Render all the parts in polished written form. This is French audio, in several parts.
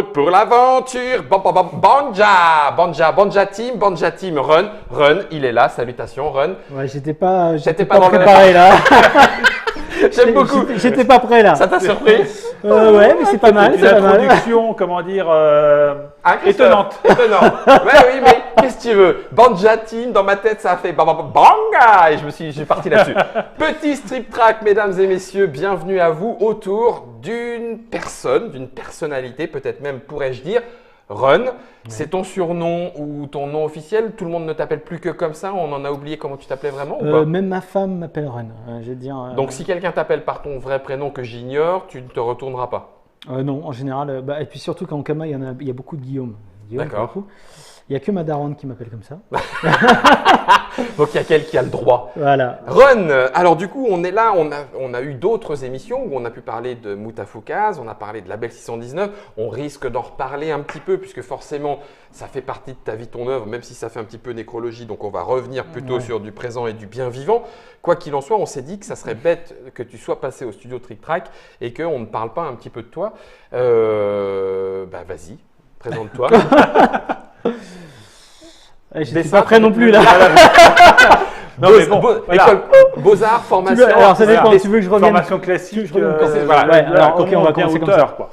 route pour l'aventure. Banja Team, Run, il est là, salutations Run. Ouais, j'étais pas dans le préparé là. J'aime beaucoup. J'étais pas prêt là. Ça t'a surpris? Ouais, mais c'est pas mal, Une c'est pas mal. introduction, comment dire, Étonnante. Ouais, oui, mais qu'est-ce que tu veux? Banja Team, dans ma tête, ça a fait banga et je suis parti là-dessus. Petit strip track, mesdames et messieurs, bienvenue à vous autour d'une personnalité, peut-être même pourrais-je dire, Run. C'est ton surnom ou ton nom officiel? Tout le monde ne t'appelle plus que comme ça? On en a oublié comment tu t'appelais vraiment ou pas? Même ma femme m'appelle Run. Je veux dire, Donc si quelqu'un t'appelle par ton vrai prénom que j'ignore, tu ne te retourneras pas? non, en général. Et puis surtout qu'en Kama, il y a beaucoup de Guillaume. D'accord. Il n'y a que ma daronne qui m'appelle comme ça. Donc il y a quelqu'un qui a le droit. Voilà. Run, alors du coup on est là, on a eu d'autres émissions où on a pu parler de Moutafoukaz, on a parlé de Label 619, on risque d'en reparler un petit peu puisque forcément ça fait partie de ta vie, ton œuvre, même si ça fait un petit peu nécrologie, donc on va revenir plutôt sur du présent et du bien vivant. Quoi qu'il en soit, on s'est dit que ça serait bête que tu sois passé au studio Trick Track et qu'on ne parle pas un petit peu de toi. Vas-y, présente-toi. Je n'étais pas prêt non plus là. Non, mais bon, école Beaux-Arts, formation. Alors ça dépend, tu veux que je revienne. Formation classique. Alors, ok, on va commencer comme ça. Quoi.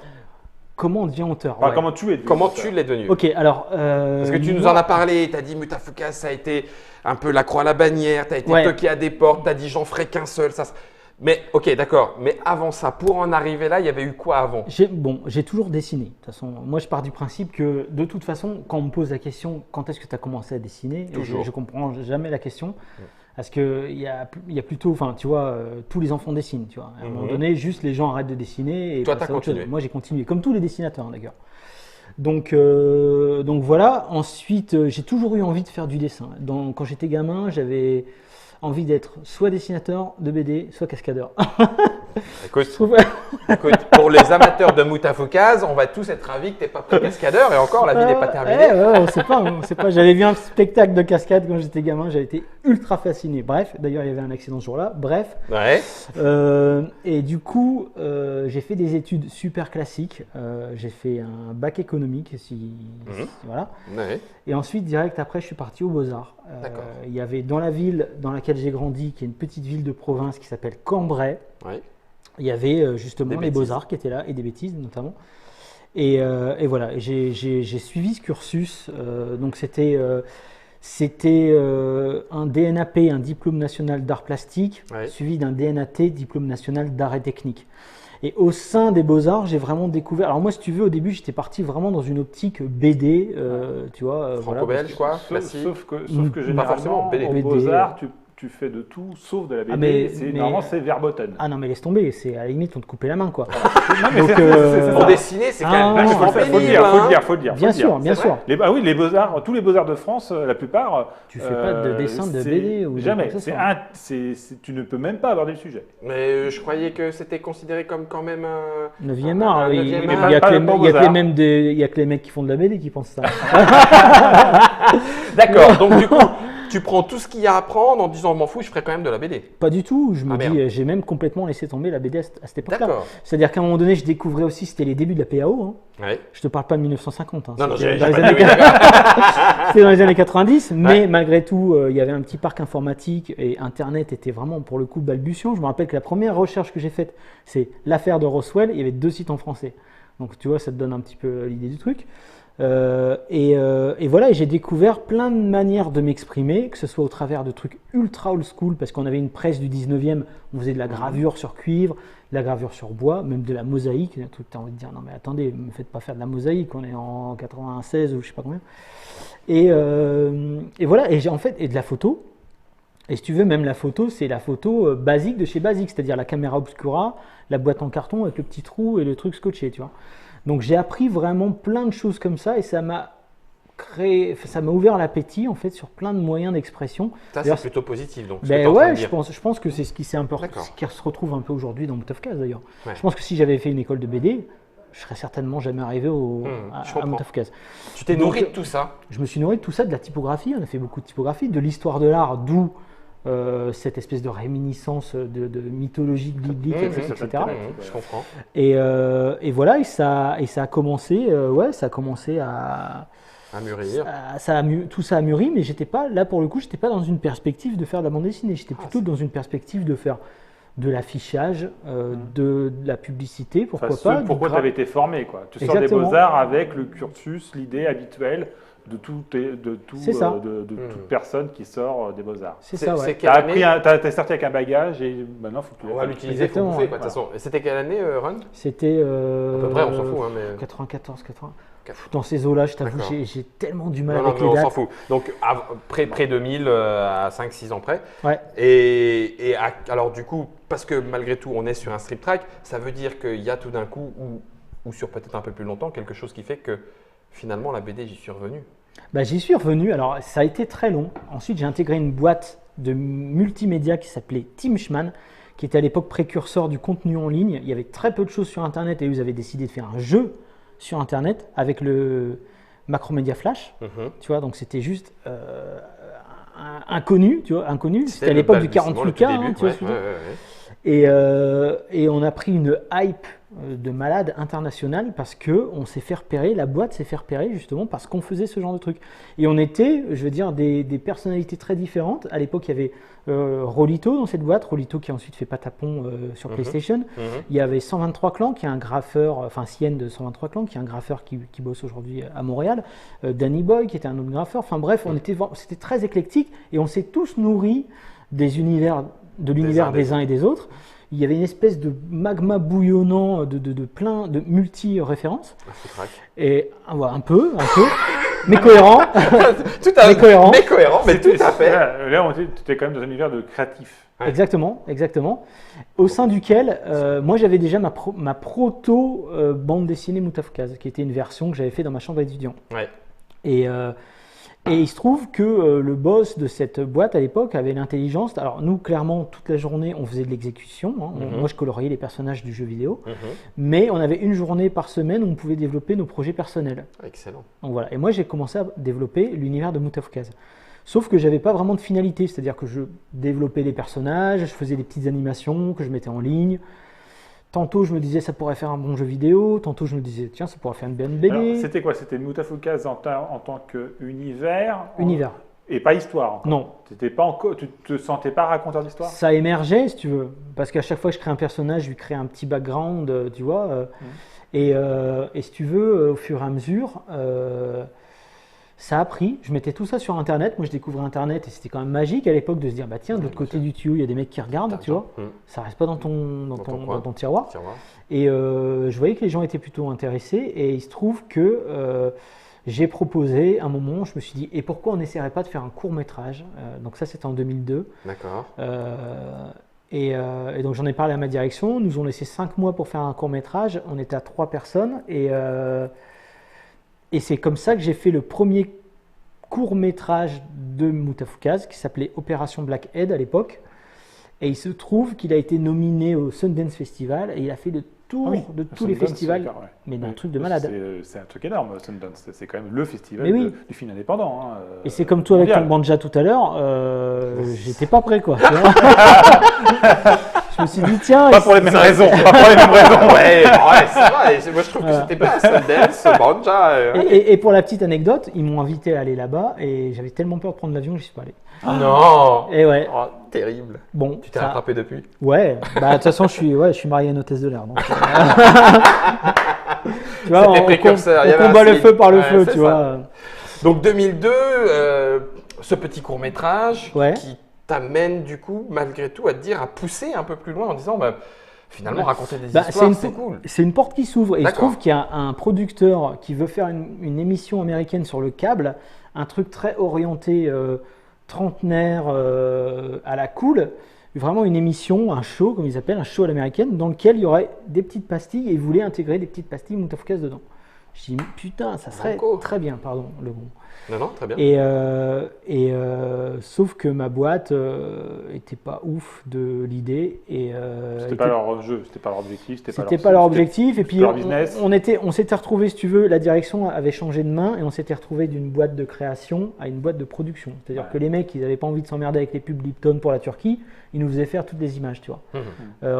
Comment on devient auteur? Enfin, comment tu es devenu Comment auteur. tu l'es devenu? Ok, alors. Parce que tu nous en as parlé, tu as dit Moutafoukaz, ça a été un peu la croix à la bannière, tu as été toqué à des portes, tu as dit j'en ferai qu'un seul. Mais ok, d'accord. Mais avant ça, pour en arriver là, il y avait eu quoi avant? J'ai toujours dessiné. De toute façon, moi, je pars du principe que de toute façon, quand on me pose la question, quand est-ce que tu as commencé à dessiner, je ne comprends jamais la question. Parce qu'il y a plutôt, enfin, tu vois, tous les enfants dessinent. Tu vois. À un moment donné, juste les gens arrêtent de dessiner. Et toi, tu as continué. Moi, j'ai continué, comme tous les dessinateurs, d'ailleurs. Donc voilà. Ensuite, j'ai toujours eu envie de faire du dessin. Quand j'étais gamin, j'avais envie d'être soit dessinateur de BD, soit cascadeur. Écoute, pour les amateurs de Moutafoukaz, on va tous être ravis que tu n'es pas pris cascadeur et encore, la vie n'est pas terminée. On ne sait pas. J'avais vu un spectacle de cascade quand j'étais gamin, j'avais été ultra fasciné. Bref, d'ailleurs, il y avait un accident ce jour-là. Bref. Ouais. Et du coup, j'ai fait des études super classiques. J'ai fait un bac économique, voilà. Ouais. Et ensuite, direct après, je suis parti aux Beaux-Arts. Il y avait dans la ville dans laquelle j'ai grandi, qui est une petite ville de province qui s'appelle Cambrai. Ouais. Il y avait justement les Beaux-Arts qui étaient là, et des bêtises notamment. Et voilà, j'ai suivi ce cursus. Donc c'était un DNAP, un diplôme national d'art plastique, suivi d'un DNAT, diplôme national d'art et technique. Et au sein des Beaux-Arts, j'ai vraiment découvert. Alors moi, si tu veux, au début, j'étais parti vraiment dans une optique BD, tu vois. Franco-belge, quoi. Sauf que généralement, BD. aux Beaux-Arts, tu fais de tout sauf de la BD. Normalement, c'est Verboten. Ah non, mais laisse tomber. C'est à la limite, on te coupait la main, quoi. Pour dessiner, c'est quand même vachement pénible. Faut le dire. Bien sûr. Oui, les Beaux-Arts, tous les Beaux-Arts de France, la plupart. Tu fais pas de dessin de BD ou jamais. Tu ne peux même pas aborder le sujet. Mais je croyais que c'était considéré comme quand même un 9e art. Il y a que les mecs qui font de la BD qui pensent ça. D'accord. Donc du coup, tu prends tout ce qu'il y a à apprendre en disant je m'en fous, je ferai quand même de la BD. Pas du tout. Je me dis, j'ai même complètement laissé tomber la BD à cette époque-là. D'accord. C'est-à-dire qu'à un moment donné, je découvrais aussi, c'était les débuts de la PAO. Ouais. Je te parle pas de 1950. Non, c'était dans les années 90. Mais malgré tout, il y avait un petit parc informatique et Internet était vraiment pour le coup balbutiant. Je me rappelle que la première recherche que j'ai faite, c'est l'affaire de Roswell. Il y avait 2 sites en français. Donc tu vois, ça te donne un petit peu l'idée du truc. Et voilà, j'ai découvert plein de manières de m'exprimer, que ce soit au travers de trucs ultra old school, parce qu'on avait une presse du 19e, on faisait de la gravure sur cuivre, de la gravure sur bois, même de la mosaïque, un truc tu as envie de dire, non mais attendez, ne me faites pas faire de la mosaïque, on est en 96 ou je sais pas combien. Et voilà, et j'ai en fait, et de la photo. Et si tu veux, même la photo, c'est la photo basique de chez Basique, c'est-à-dire la caméra obscura, la boîte en carton avec le petit trou et le truc scotché, tu vois. Donc j'ai appris vraiment plein de choses comme ça et ça m'a ouvert l'appétit en fait sur plein de moyens d'expression. Ça c'est plutôt positif donc. Je pense que c'est ce qui s'est qui se retrouve un peu aujourd'hui dans Moutafoukaz d'ailleurs. Ouais. Je pense que si j'avais fait une école de BD, je serais certainement jamais arrivé à Moutafoukaz. Tu t'es nourri de tout ça? Je me suis nourri de tout ça, de la typographie. On a fait beaucoup de typographie, de l'histoire de l'art, d'où cette espèce de réminiscence de mythologie biblique, etc. Je comprends. Et voilà, et ça a commencé, ça a commencé à mûrir. Tout ça a mûri, mais j'étais pas là pour le coup, j'étais pas dans une perspective de faire de la bande dessinée. J'étais plutôt dans une perspective de faire de l'affichage, de la publicité, pourquoi pas. Pourquoi tu avais été formé, quoi. Tu sors des Beaux-Arts avec le cursus, l'idée habituelle de toute personne qui sort des Beaux-Arts. C'est ça, ouais. T'es sorti avec un bagage et maintenant, il faut que tu on va l'utiliser pour bouffer, quoi, de toute façon. C'était quelle année, Run? C'était... à peu près, on s'en fout. Hein, mais... 94, 80. Dans ces eaux-là, je t'avoue, j'ai tellement du mal avec les dates. On s'en fout. Donc, près-2000, à 5-6 ans près. Ouais. Alors, du coup, parce que malgré tout, on est sur un strip track, ça veut dire qu'il y a tout d'un coup, ou sur peut-être un peu plus longtemps, quelque chose qui fait que finalement, la BD, j'y suis revenu. J'y suis revenu. Alors, ça a été très long. Ensuite, j'ai intégré une boîte de multimédia qui s'appelait Teamschman, qui était à l'époque précurseur du contenu en ligne. Il y avait très peu de choses sur Internet et ils avaient décidé de faire un jeu sur Internet avec le Macromedia Flash. Tu vois, donc c'était juste inconnu. Tu vois, inconnu. C'était à l'époque du 48K. Tu vois, et on a pris une hype de malade internationale parce que on s'est fait repérer, la boîte s'est fait repérer justement parce qu'on faisait ce genre de truc. Et on était, je veux dire, des personnalités très différentes. À l'époque, il y avait Rolito dans cette boîte, Rolito qui a ensuite fait Patapon sur PlayStation. Il y avait 123 Clans qui est un graffeur, enfin Sien de 123 Clans qui est un graffeur qui bosse aujourd'hui à Montréal. Danny Boy qui était un autre graffeur. Enfin bref, c'était très éclectique et on s'est tous nourris des univers, de l'univers des uns et des autres. Il y avait une espèce de magma bouillonnant de plein de multi-références. Et un peu, mais cohérent. Mais cohérent, mais tout à fait. Là, tu es quand même dans un univers de créatif. Ouais. Exactement. Au sein duquel, moi j'avais déjà ma proto bande dessinée Moutafkaz, qui était une version que j'avais fait dans ma chambre d'étudiant. Ouais. Et il se trouve que le boss de cette boîte à l'époque avait l'intelligence. Alors nous, clairement, toute la journée, on faisait de l'exécution. Moi, je coloriais les personnages du jeu vidéo. Mais on avait une journée par semaine où on pouvait développer nos projets personnels. Excellent. Donc voilà. Et moi, j'ai commencé à développer l'univers de Moutafkaz. Sauf que j'avais pas vraiment de finalité. C'est-à-dire que je développais des personnages, je faisais des petites animations que je mettais en ligne. Tantôt, je me disais, ça pourrait faire un bon jeu vidéo. Tantôt, je me disais, tiens, ça pourrait faire une bonne BD. Alors, c'était quoi? C'était Moutafkaz en tant qu'univers Univers. Et pas histoire encore. Non. Tu te sentais pas raconteur d'histoire? Ça émergeait, si tu veux. Parce qu'à chaque fois que je crée un personnage, je lui crée un petit background, tu vois. Et si tu veux, au fur et à mesure, ça a pris. Je mettais tout ça sur Internet. Moi, je découvrais Internet et c'était quand même magique à l'époque de se dire, bah tiens, de l'autre côté du tuyau, il y a des mecs qui regardent, tu vois. Ça reste pas dans ton tiroir. Et je voyais que les gens étaient plutôt intéressés. Et il se trouve que j'ai proposé, à un moment, je me suis dit, et pourquoi on n'essaierait pas de faire un court-métrage? Donc ça, c'était en 2002. D'accord. Et donc j'en ai parlé à ma direction. Ils nous ont laissé 5 mois pour faire un court-métrage. On était à 3 personnes. Et c'est comme ça que j'ai fait le premier court-métrage de Moutafkaz qui s'appelait Opération Blackhead à l'époque. Et il se trouve qu'il a été nominé au Sundance Festival et il a fait le tour de tous les festivals. Mais d'un truc de malade. C'est un truc énorme, Sundance. C'est quand même le festival du film indépendant. Et c'est comme toi avec ton Banja tout à l'heure, j'étais pas prêt quoi. Je me suis dit, tiens. Pas pour les mêmes raisons. Pas pour les mêmes raisons. Ouais, c'est vrai. Moi, je trouve que c'était pas Sundance, Banja. Et pour la petite anecdote, ils m'ont invité à aller là-bas et j'avais tellement peur de prendre l'avion que je suis pas allé. Non. Et ouais. Oh, terrible. Bon. Tu t'es rattrapé depuis? Ouais. Bah de toute façon, je suis marié à une hôtesse de l'air. Donc, tu vois, on combat le feu par le feu, tu vois. Donc 2002, ce petit court métrage qui t'amène du coup, malgré tout, à te dire, à pousser un peu plus loin en disant, finalement, raconter des histoires, c'est cool. C'est une porte qui s'ouvre. Et il se trouve qu'il y a un producteur qui veut faire une émission américaine sur le câble, un truc très orienté trentenaire à la cool, vraiment une émission, un show, comme ils appellent, un show à l'américaine, dans lequel il y aurait des petites pastilles et ils voulaient intégrer des petites pastilles Moutafkaz dedans. Je dis putain, ça serait Banco. très bien, pardon, le bon. Non, très bien. Sauf que ma boîte était pas ouf de l'idée et C'était pas leur jeu, c'était pas leur objectif, c'était pas leur objectif. Et puis leur business. on s'était retrouvé, si tu veux, la direction avait changé de main et on s'était retrouvé d'une boîte de création à une boîte de production. C'est-à-dire que les mecs, ils n'avaient pas envie de s'emmerder avec les pubs Lipton pour la Turquie, ils nous faisaient faire toutes les images, tu vois.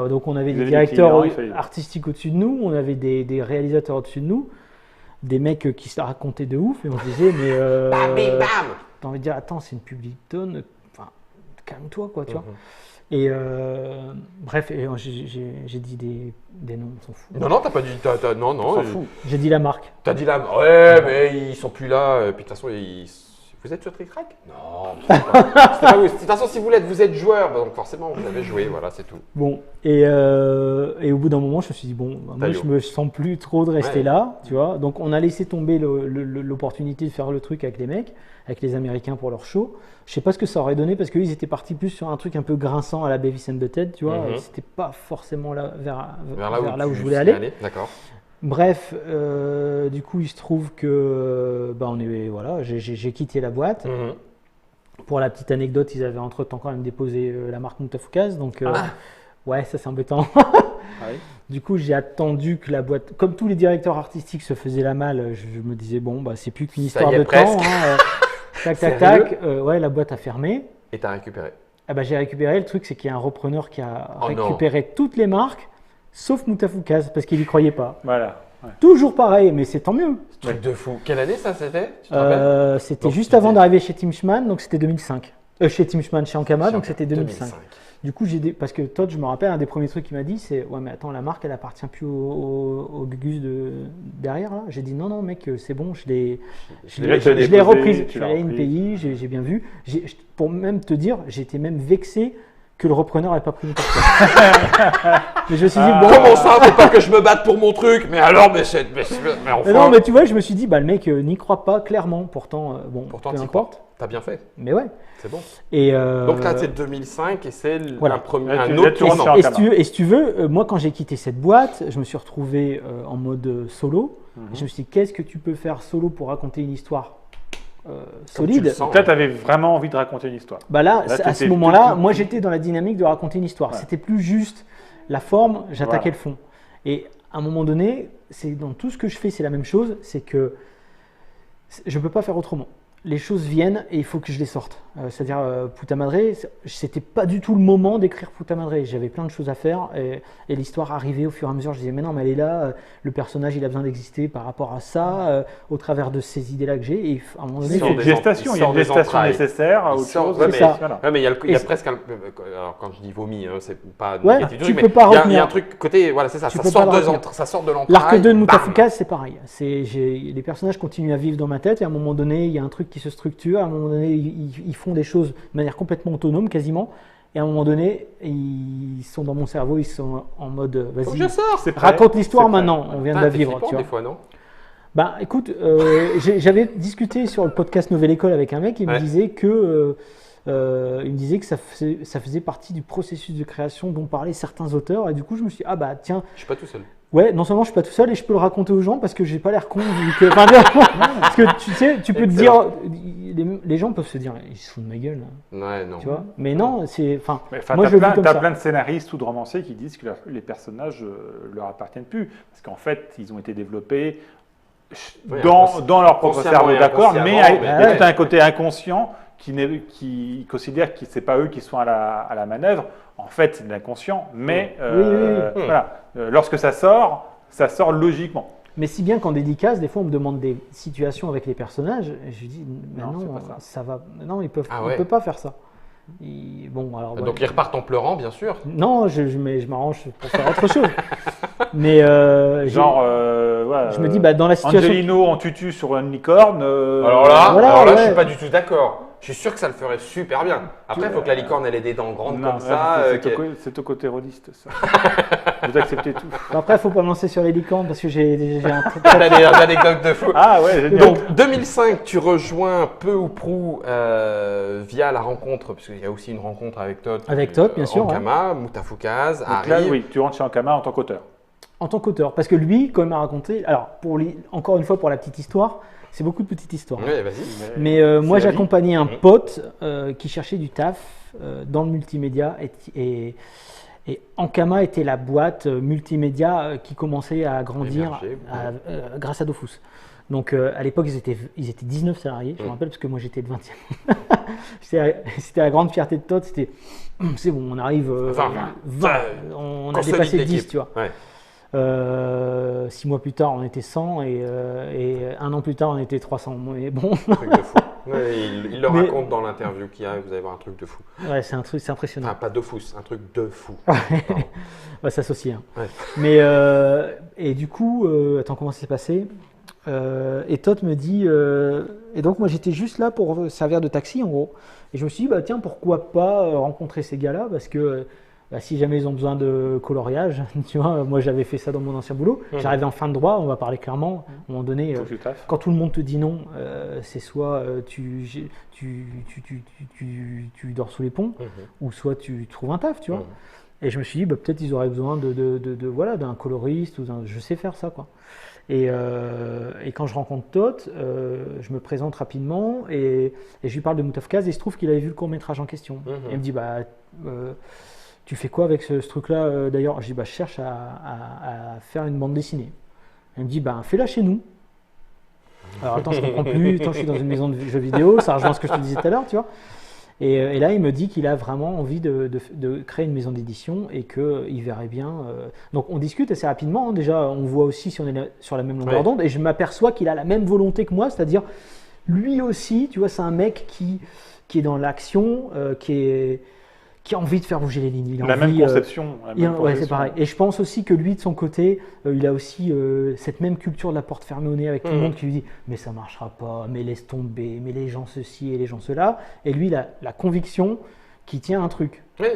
Donc on avait des directeurs artistiques au-dessus de nous, on avait des réalisateurs au-dessus de nous. Des mecs qui se racontaient de ouf et on se disait mais t'as envie de dire attends c'est une pub Lipton, enfin calme-toi quoi tu vois. Et bref j'ai dit des noms, on s'en fout. Non, t'as pas dit. Non, On s'en fout. J'ai dit la marque. T'as dit là, ouais, mais ils sont plus là. Puis de toute façon, vous êtes sur Trick Track? Non, c'était pas vous. De toute façon, si vous êtes joueur, donc forcément, vous avez joué, voilà, c'est tout. Bon, et au bout d'un moment, je me suis dit, bon, moi, je me sens plus trop de rester là, tu vois. Donc, on a laissé tomber l'opportunité de faire le truc avec les mecs, avec les Américains pour leur show. Je sais pas ce que ça aurait donné parce qu'ils étaient partis plus sur un truc un peu grinçant à la Beavis and Butthead, tu vois. C'était pas forcément vers là où je voulais aller. D'accord. Bref, du coup, il se trouve que j'ai quitté la boîte. Pour la petite anecdote, ils avaient entre-temps quand même déposé la marque Moutafoukaz, donc ouais, ça c'est embêtant. Du coup, j'ai attendu que la boîte, comme tous les directeurs artistiques se faisaient la malle, je me disais bon, bah c'est plus qu'une histoire de temps. Tac, ouais, la boîte a fermé. Et t'as récupéré? Ah bah, j'ai récupéré. Le truc, c'est qu'il y a un repreneur qui a récupéré toutes les marques, sauf Moutafoukaz, parce qu'il y croyait pas. Voilà. Ouais. Toujours pareil, mais c'est tant mieux. Truc de fou. Quelle année ça c'était? Tu te rappelles? C'était juste avant d'arriver chez Tim Schman, donc c'était 2005. Chez Tim Schman, chez Ankama, donc c'était 2005. Du coup, parce que Todd, je me rappelle, un des premiers trucs qu'il m'a dit, c'est ouais, mais attends, la marque, elle appartient plus au Gugus derrière là. J'ai dit non, mec, c'est bon, je l'ai reprise. Je suis allé à une pays, j'ai bien vu. Pour même te dire, j'étais même vexé que le repreneur n'avait pas pris mon portefeuille. Mais je me suis dit, bon. Comment ça, faut pas que je me batte pour mon truc? Mais alors, mais enfin. Non, mais tu vois, je me suis dit, bah, le mec n'y croit pas clairement. Pourtant, Pourtant, peu importe. T'as bien fait. Mais ouais. C'est bon. Et donc là, c'est 2005 et c'est voilà. un autre tournant. Et si tu veux, moi, quand j'ai quitté cette boîte, je me suis retrouvé en mode solo. Et je me suis dit, qu'est-ce que tu peux faire solo pour raconter une histoire solide. Donc là, tu avais vraiment envie de raconter une histoire. Bah là à ce moment-là, moi, j'étais dans la dynamique de raconter une histoire. Ouais. C'était plus juste la forme, j'attaquais le fond. Et à un moment donné, c'est dans tout ce que je fais, c'est la même chose. C'est que je ne peux pas faire autrement. Les choses viennent et il faut que je les sorte. C'est-à-dire, Puta Madre, c'était pas du tout le moment d'écrire Puta Madre. J'avais plein de choses à faire et l'histoire arrivait au fur et à mesure. Je disais, mais non, mais elle est là, le personnage, il a besoin d'exister par rapport à ça, au travers de ces idées-là que j'ai. Et à un moment donné, il y a une gestation nécessaire à autre chose. Ouais, mais il y a presque un. Alors, quand je dis vomi, c'est pas négatif. Tu peux pas retenir. Il y a un truc côté, voilà, c'est ça, ça sort de l'entraille. L'arc 2 de Moutafoukaz, c'est pareil. Les personnages continuent à vivre dans ma tête et à un moment donné, il y a un truc qui se structure, à un moment donné, ils font des choses de manière complètement autonome, quasiment, et à un moment donné, ils sont dans mon cerveau, ils sont en mode, vas-y, raconte l'histoire maintenant, on vient de la vivre. Tu vois. Des fois, non? Bah écoute, j'avais discuté sur le podcast Nouvelle École avec un mec, il me disait que ça faisait partie du processus de création dont parlaient certains auteurs, et du coup je me suis dit, ah bah tiens, je suis pas tout seul. Ouais, non seulement je suis pas tout seul et je peux le raconter aux gens parce que j'ai pas l'air con parce que tu sais, tu peux te dire, les gens peuvent se dire, ils se foutent de ma gueule. Ouais, non. Tu vois, mais non, c'est, moi je le vis comme ça. T'as plein de scénaristes ou de romanciers qui disent que les personnages leur appartiennent plus parce qu'en fait ils ont été développés dans leur propre cerveau, d'accord, mais il y a tout un côté inconscient qui considère que c'est pas eux qui sont à la manœuvre. En fait, c'est de l'inconscient, mais voilà. Lorsque ça sort logiquement. Mais si bien qu'en dédicace, des fois, on me demande des situations avec les personnages, et je dis, non, ça va. Non, ils peuvent pas faire ça. Donc ils repartent en pleurant, bien sûr. Non, je m'arrange pour faire autre chose. Mais je me dis, dans la situation. Angelino en tutu sur une licorne. Alors là, je suis pas du tout d'accord. Je suis sûr que ça le ferait super bien. Après, il faut que la licorne elle ait des dents grandes comme ça. C'est au côté rôliste, ça. Vous acceptez tout. Après, il ne faut pas me lancer sur les licornes parce que j'ai un truc. T'as des anecdotes de fou. Ah ouais, génial. Donc 2005, tu rejoins peu ou prou via la rencontre, parce qu'il y a aussi une rencontre avec Todd. Avec Todd, bien sûr. Ankama, Moutafoukaz, donc là, oui, tu rentres chez Ankama en tant qu'auteur. En tant qu'auteur, parce que lui, quand il m'a raconté, alors encore une fois pour la petite histoire, c'est beaucoup de petites histoires. Oui, vas-y. Mais moi, j'accompagnais un pote qui cherchait du taf dans le multimédia et Ankama était la boîte multimédia qui commençait à grandir grâce à Dofus. Donc à l'époque, ils étaient 19 salariés, je me rappelle, parce que moi j'étais le 20e. C'était la grande fierté de Todd, c'est bon, on arrive 20, on a dépassé 10, tu vois. Ouais. 6 mois plus tard, on était 100 et un an plus tard, on était 300. Mais bon. Truc de fou. Ouais, il le raconte dans l'interview qui arrive, vous allez voir un truc de fou. Ouais, c'est impressionnant. Enfin, pas de fou, c'est un truc de fou. On va s'associer. Hein. Ouais. Mais et du coup, attends, comment ça s'est passé et Todd me dit, et donc moi j'étais juste là pour servir de taxi en gros. Et je me suis dit, bah tiens, pourquoi pas rencontrer ces gars-là, parce que si jamais ils ont besoin de coloriage, tu vois, moi j'avais fait ça dans mon ancien boulot. J'arrivais en fin de droit, on va parler clairement. À un moment donné, quand tout le monde te dit non, c'est soit tu dors sous les ponts, ou soit tu trouves un taf, tu vois. Et je me suis dit, bah, peut-être ils auraient besoin voilà, d'un coloriste, je sais faire ça, quoi. Et quand je rencontre Todd, je me présente rapidement et je lui parle de Moutafkaz et il se trouve qu'il avait vu le court-métrage en question. Et il me dit, bah, tu fais quoi avec ce truc-là d'ailleurs? Je dis, bah, je cherche à faire une bande dessinée. Il me dit, bah, fais-la chez nous. Alors attends, je comprends plus, attends, je suis dans une maison de jeux vidéo, ça rejoint ce que je te disais tout à l'heure, tu vois. Et là, il me dit qu'il a vraiment envie de créer une maison d'édition et qu'il verrait bien. Donc, on discute assez rapidement. Hein. Déjà, on voit aussi si on est sur la même longueur d'onde. Et je m'aperçois qu'il a la même volonté que moi. C'est-à-dire, lui aussi, tu vois, c'est un mec qui est dans l'action, qui a envie de faire bouger les lignes. La même conception. Ouais, c'est pareil. Et je pense aussi que lui, de son côté, il a aussi cette même culture de la porte fermée au nez avec tout le monde qui lui dit « mais ça marchera pas, mais laisse tomber, mais les gens ceci et les gens cela ». Et lui, il a la conviction qu'il tient un truc. Oui,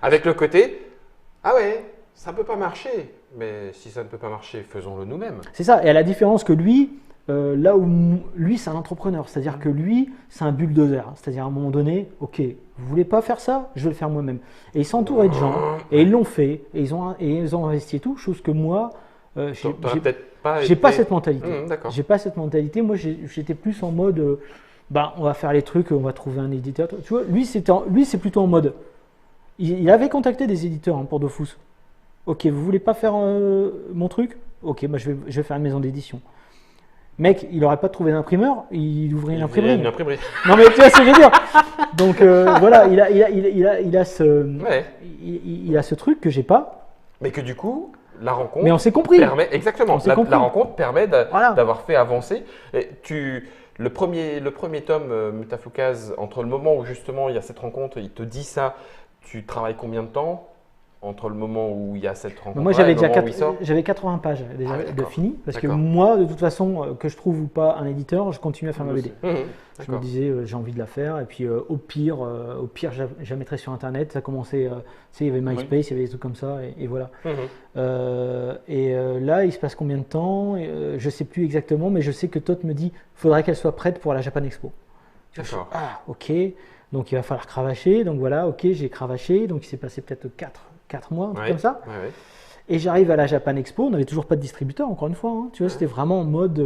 avec le côté « ah ouais, ça peut pas marcher, mais si ça ne peut pas marcher, faisons-le nous-mêmes ». C'est ça. Et à la différence que lui, là où lui, c'est un entrepreneur. C'est-à-dire que lui, c'est un bulldozer. C'est-à-dire à un moment donné, ok, vous voulez pas faire ça, je vais le faire moi-même. Et ils s'entouraient de gens, et ils l'ont fait, et ils ont investi et tout, chose que moi, j'ai pas cette mentalité. J'ai pas cette mentalité. Moi, j'étais plus en mode, bah, on va faire les trucs, on va trouver un éditeur. Tu vois, lui, c'est plutôt en mode, il avait contacté des éditeurs pour Dofus. Ok, vous voulez pas faire mon truc? Ok, bah, je vais faire une maison d'édition. Mec, il n'aurait pas trouvé d'imprimeur, il ouvrait une imprimerie. Non mais tu vois ce que je veux dire. Donc voilà, il a ce truc que j'ai pas. Mais que du coup, la rencontre. Mais on s'est compris. Exactement. La rencontre permet d'avoir fait avancer. Et le premier tome, Moutafkaz, entre le moment où justement il y a cette rencontre, il te dit ça, tu travailles combien de temps? Entre le moment où il y a cette rencontre, moi j'avais déjà 80 pages déjà de fini, parce que moi de toute façon, que je trouve ou pas un éditeur, je continue à faire ma BD. Je me disais j'ai envie de la faire et puis au pire je la mettrai sur internet. Ça commençait, tu sais, il y avait MySpace, il y avait des trucs comme ça et voilà. Là il se passe combien de temps je sais plus exactement, mais je sais que Todd me dit faudrait qu'elle soit prête pour la Japan Expo. D'accord. Ah ok, donc il va falloir cravacher, donc voilà, ok, j'ai cravaché, donc il s'est passé peut-être 4 mois, un truc comme ça. Et j'arrive à la Japan Expo, on n'avait toujours pas de distributeur, encore une fois. Hein. Tu vois, c'était vraiment en mode.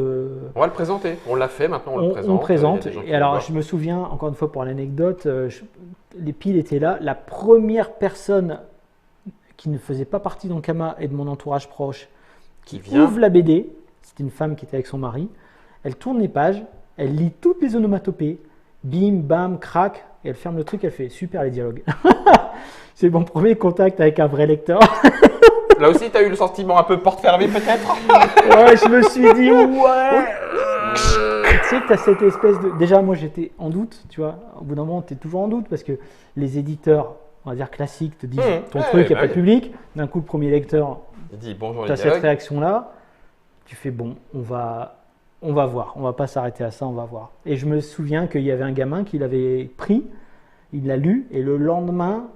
On va le présenter, on l'a fait, maintenant on le présente. On présente. Et alors, je me souviens, encore une fois pour l'anecdote, les piles étaient là. La première personne qui ne faisait pas partie d'Ankama et de mon entourage proche, qui ouvre la BD, c'était une femme qui était avec son mari. Elle tourne les pages, elle lit toutes les onomatopées, bim, bam, crac, et elle ferme le truc, elle fait super les dialogues. C'est mon premier contact avec un vrai lecteur. Là aussi, tu as eu le sentiment un peu porte fermée peut-être? Ouais, je me suis dit ouais. Tu sais que tu as cette espèce de... Déjà, moi j'étais en doute, tu vois. Au bout d'un moment, tu es toujours en doute parce que les éditeurs, on va dire classiques, te disent ton truc n'est pas public. D'un coup, le premier lecteur, tu as cette réaction-là. Tu fais bon, on va voir. On va pas s'arrêter à ça, on va voir. Et je me souviens qu'il y avait un gamin qui l'avait pris, il l'a lu et le lendemain,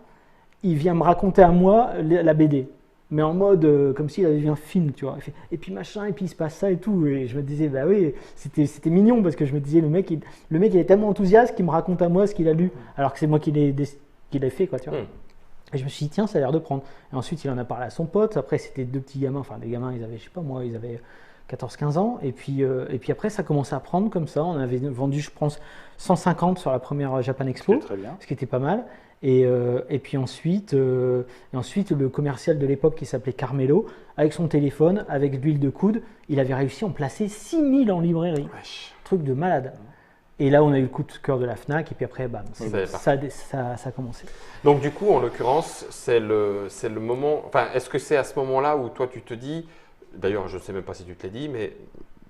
il vient me raconter à moi la BD. Mais en mode comme s'il avait vu un film, tu vois. Il fait, et puis machin, et puis il se passe ça et tout. Et je me disais, bah oui, c'était mignon parce que je me disais, le mec il est tellement enthousiaste qu'il me raconte à moi ce qu'il a lu, alors que c'est moi qui l'ai fait, quoi, tu vois. Et je me suis dit, tiens, ça a l'air de prendre. Et ensuite, il en a parlé à son pote. Après, c'était 2 petits gamins, enfin des gamins, ils avaient, je sais pas moi, ils avaient 14-15 ans. Et puis après, ça commençait à prendre comme ça. On avait vendu, je pense, 150 sur la première Japan Expo, très bien. ce qui était pas mal. Et puis ensuite, le commercial de l'époque qui s'appelait Carmelo, avec son téléphone, avec l'huile de coude, il avait réussi à en placer 6000 en librairie. Wesh. Truc de malade. Et là, on a eu le coup de cœur de la Fnac, et puis après, bam, ça a commencé. Donc du coup, en l'occurrence, c'est le moment. Enfin, est-ce que c'est à ce moment-là où toi tu te dis, d'ailleurs, je ne sais même pas si tu te l'as dit, mais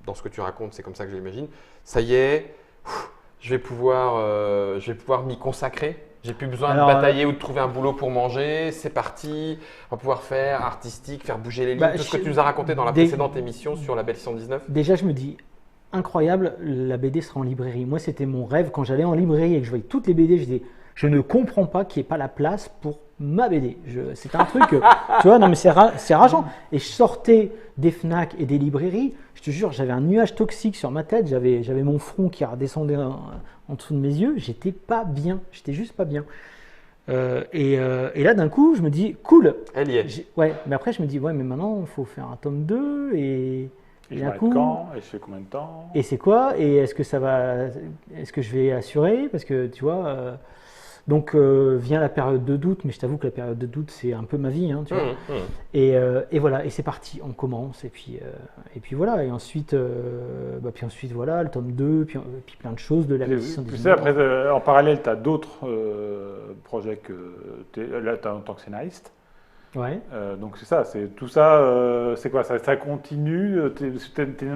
dans ce que tu racontes, c'est comme ça que je l'imagine. Ça y est, je vais pouvoir m'y consacrer. J'ai plus besoin de batailler ou de trouver un boulot pour manger. C'est parti. On va pouvoir faire artistique, faire bouger les lignes. Tout ce que tu nous as raconté dans la précédente émission sur la Belle 619. Déjà, je me dis, incroyable, la BD sera en librairie. Moi, c'était mon rêve. Quand j'allais en librairie et que je voyais toutes les BD, je disais, je ne comprends pas qu'il n'y ait pas la place pour ma BD. C'est un truc, tu vois, non mais c'est rageant. Et je sortais des Fnac et des librairies, je te jure, j'avais un nuage toxique sur ma tête, j'avais mon front qui redescendait en dessous de mes yeux, j'étais pas bien, j'étais juste pas bien. Et là, d'un coup, je me dis, cool. Elle y est. Ouais, mais après, je me dis, ouais, mais maintenant, il faut faire un tome 2 et d'un coup. Quand, et je fais combien de temps? Et c'est quoi? Et est-ce que je vais assurer? Parce que tu vois, donc vient la période de doute, mais je t'avoue que la période de doute, c'est un peu ma vie, hein, tu vois. Et voilà, et c'est parti, on commence, et puis voilà, et ensuite, voilà, le tome 2, puis plein de choses de la mission. Tu sais, après, en parallèle, tu as d'autres projets que là, tu as en tant que scénariste. Ouais. Donc c'est ça, c'est tout ça, c'est quoi? Ça continue, t'es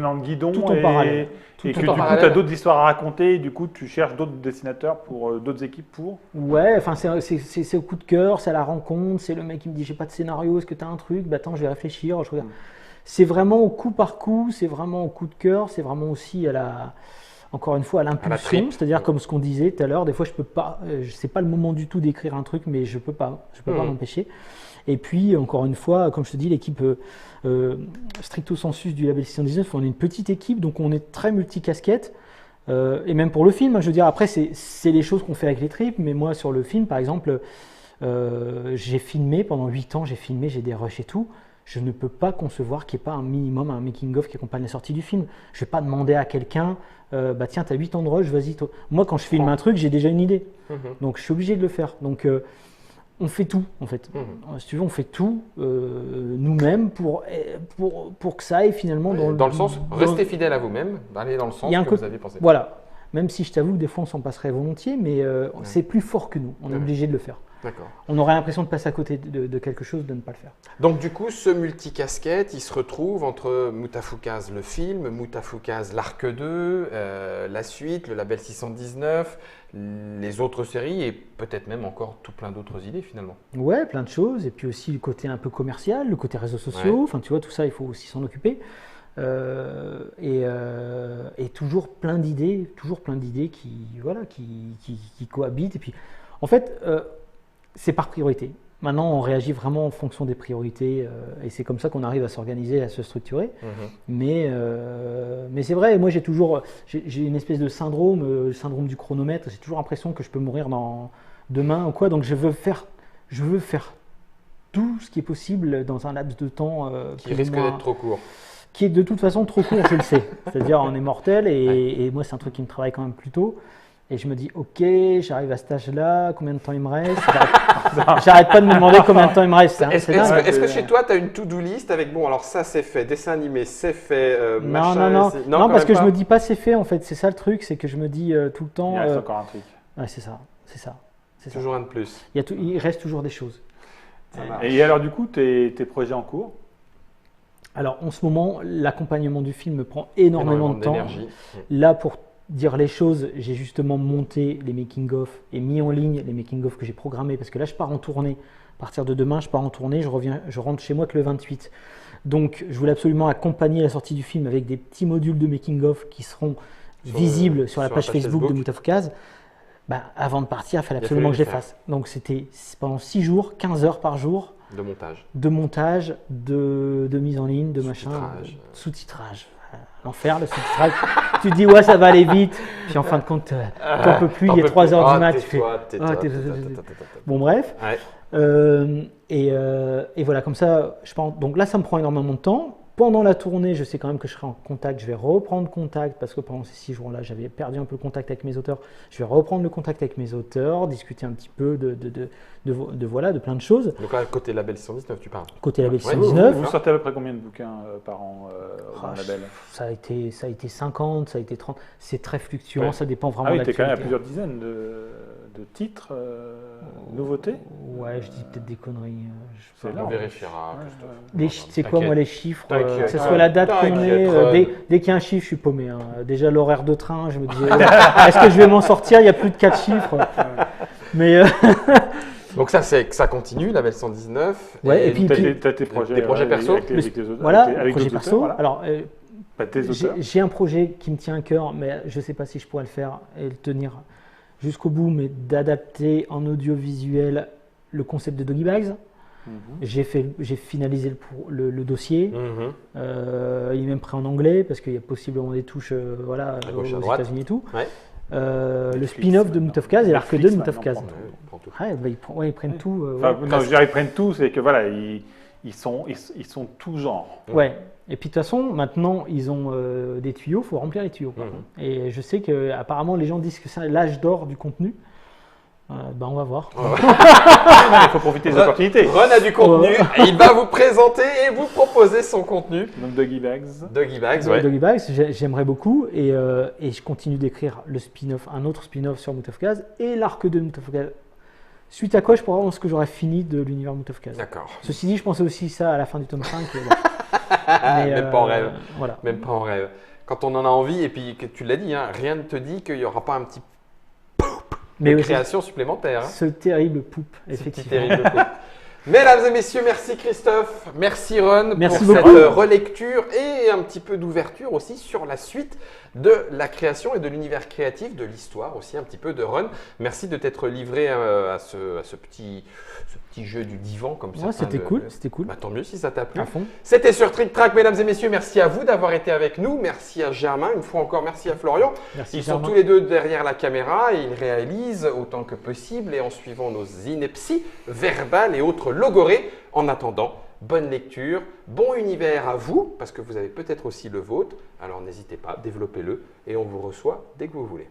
dans le guidon tout en parallèle. Et que du coup tu as d'autres histoires à raconter, et du coup tu cherches d'autres dessinateurs pour d'autres équipes pour. Ouais, enfin c'est au coup de cœur, c'est à la rencontre, c'est le mec qui me dit j'ai pas de scénario, est-ce que tu as un truc? Bah attends, je vais réfléchir, je regarde. C'est vraiment au coup par coup, c'est vraiment au coup de cœur, c'est vraiment aussi encore une fois à l'impulsion, c'est-à-dire comme ce qu'on disait tout à l'heure, des fois je peux pas, c'est pas le moment du tout d'écrire un truc, mais je peux pas m'empêcher. Et puis, encore une fois, comme je te dis, l'équipe stricto sensus du Label 619, on est une petite équipe, donc on est très multicasquette. Et même pour le film, je veux dire, après, c'est les choses qu'on fait avec les tripes, mais moi, sur le film, par exemple, j'ai filmé pendant 8 ans, j'ai des rushs et tout. Je ne peux pas concevoir qu'il n'y ait pas un minimum, un making-of qui accompagne la sortie du film. Je ne vais pas demander à quelqu'un, bah tiens, tu as 8 ans de rush, vas-y. Moi, quand je filme un truc, j'ai déjà une idée. Donc, je suis obligé de le faire. Donc, on fait tout, en fait. Si tu veux, on fait tout nous-mêmes pour que ça aille finalement dans le sens, restez fidèle à vous-même, allez dans le sens que vous avez pensé. Voilà. Même si je t'avoue que des fois, on s'en passerait volontiers, mais c'est plus fort que nous. On est obligé de le faire. D'accord. On aurait l'impression de passer à côté de quelque chose, de ne pas le faire. Donc du coup, ce multicasquette, il se retrouve entre Mutafukaz le film, Mutafukaz l'Arc 2, la suite, le Label 619, les autres séries et peut-être même encore tout plein d'autres idées finalement. Ouais, plein de choses. Et puis aussi le côté un peu commercial, le côté réseaux sociaux. Enfin, tu vois, tout ça, il faut aussi s'en occuper. Et toujours plein d'idées qui cohabitent. Et puis, en fait, c'est par priorité. Maintenant, on réagit vraiment en fonction des priorités et c'est comme ça qu'on arrive à s'organiser, à se structurer. Mais c'est vrai, moi j'ai une espèce de syndrome, le syndrome du chronomètre. J'ai toujours l'impression que je peux mourir demain ou quoi. Donc je veux faire tout ce qui est possible dans un laps de temps qui risque d'être trop court. Qui est de toute façon trop court, je le sais. C'est-à-dire on est mortel et moi c'est un truc qui me travaille quand même plus tôt. Et je me dis, ok, j'arrive à cet âge-là, combien de temps il me reste? J'arrête pas de me demander combien de temps il me reste. Est-ce que chez toi, tu as une to-do list avec, bon, alors ça c'est fait, dessin animé, c'est fait, machin. Non, parce que je me dis pas c'est fait en fait. C'est ça le truc, c'est que je me dis tout le temps. Il reste encore un truc. Ouais, c'est ça. Toujours un de plus. Il reste toujours des choses. Et alors du coup, tes projets en cours? Alors en ce moment, l'accompagnement du film me prend énormément de temps. Là, pour dire les choses, j'ai justement monté les making-of et mis en ligne les making-of que j'ai programmés parce que là je pars en tournée. À partir de demain, je pars en tournée, je rentre chez moi que le 28. Donc je voulais absolument accompagner la sortie du film avec des petits modules de making-of qui seront visibles sur la page Facebook de Mutafukaz. Bah, avant de partir, il fallait absolument que je les fasse. Donc c'était pendant 6 jours, 15 heures par jour. De montage, de mise en ligne, de machin, sous-titrage. L'enfer, le sous-titrage. tu te dis, ouais, ça va aller vite. Puis en fin de compte, t'en peux plus, il est 3 heures du mat. Tu fais, bon, bref. Et voilà, comme ça, je pense. Donc là, ça me prend énormément de temps. Pendant la tournée, je sais quand même que je serai en contact. Je vais reprendre contact parce que pendant ces 6 jours-là, j'avais perdu un peu le contact avec mes auteurs. Je vais reprendre le contact avec mes auteurs, discuter un petit peu de plein de choses. Donc là, côté Label 619, tu parles. Côté Label 619. Vous sortez à peu près combien de bouquins par an dans le label? Ça a été 50, ça a été 30. C'est très fluctuant, ça dépend vraiment de de l'actualité. l'actualité. T'es quand même à plusieurs dizaines de titres, nouveautés. Ouais, je dis peut-être des conneries. On vérifiera. C'est quoi, moi, les chiffres que ce T'inquiète. soit la date qu'on est, Ron. dès qu'il y a un chiffre, je suis paumé. Hein. Déjà, l'horaire de train, je me disais, est-ce que je vais m'en sortir? Il n'y a plus de 4 chiffres. Mais Donc ça continue, Label 119. Ouais, et puis t'as tes projets, des projets perso. Voilà, avec projet d'autres perso. auteurs, voilà. Alors, Tes auteurs. j'ai un projet qui me tient à cœur, mais je ne sais pas si je pourrais le faire et le tenir jusqu'au bout, mais d'adapter en audiovisuel le concept de Doggy Bags. J'ai finalisé le dossier. Il est même prêt en anglais parce qu'il y a possiblement des touches aux États-Unis et tout. Ouais. Le spin-off de Moutafkaz et l'arc 2 de Moutafkaz. Ils prennent tout. Ils prennent tout, c'est que voilà, ils sont tout genre. Ouais. Et puis de toute façon, maintenant, ils ont des tuyaux, il faut remplir les tuyaux. Et je sais qu'apparemment, les gens disent que c'est l'âge d'or du contenu. On va voir. Il faut profiter des opportunités. Ron a du contenu, il va vous présenter et vous proposer son contenu. Donc Doggy Bags. Doggy Bags, ouais. Doggy Bags, j'aimerais beaucoup et je continue d'écrire le spin-off, un autre spin-off sur Moutafkaz et l'arc 2 de Moutafkaz. Suite à quoi je pourrais voir ce que j'aurais fini de l'univers Moutafkaz. D'accord. Ceci dit, je pensais aussi ça à la fin du tome 5. Même pas en rêve. Voilà. Même pas en rêve. Quand on en a envie, et puis que tu l'as dit, hein, rien ne te dit qu'il n'y aura pas un petit Mais création supplémentaire. Hein. Ce terrible poupe, effectivement. Terrible poupe. Mesdames et messieurs, merci Christophe, merci Ron merci pour beaucoup. cette relecture et un petit peu d'ouverture aussi sur la suite de la création et de l'univers créatif, de l'histoire aussi un petit peu de Ron. Merci de t'être livré à ce petit jeu du divan comme ça. C'était cool, c'était cool. Bah, tant mieux si ça t'a plu. À fond. C'était sur Trick Track, mesdames et messieurs. Merci à vous d'avoir été avec nous. Merci à Germain, une fois encore merci à Florian. Merci, ils Germain. sont tous les deux derrière la caméra et ils réalisent autant que possible et en suivant nos inepties verbales et autres logorées. En attendant, bonne lecture, bon univers à vous, parce que vous avez peut-être aussi le vôtre. Alors n'hésitez pas, développez-le et on vous reçoit dès que vous voulez.